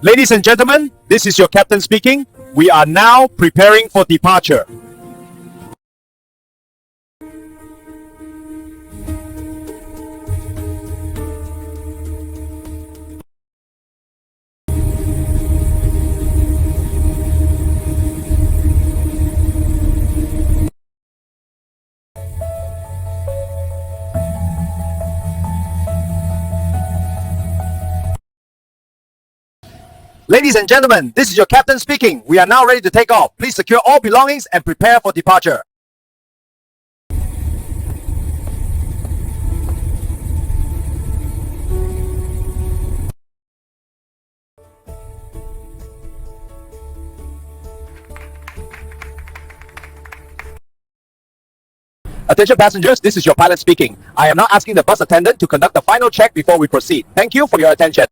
Ladies and gentlemen, this is your captain speaking. We are now preparing for departure. Ladies and gentlemen, this is your captain speaking. We are now ready to take off. Please secure all belongings and prepare for departure. Attention passengers, this is your pilot speaking. I am now asking the bus attendant to conduct the final check before we proceed. Thank you for your attention.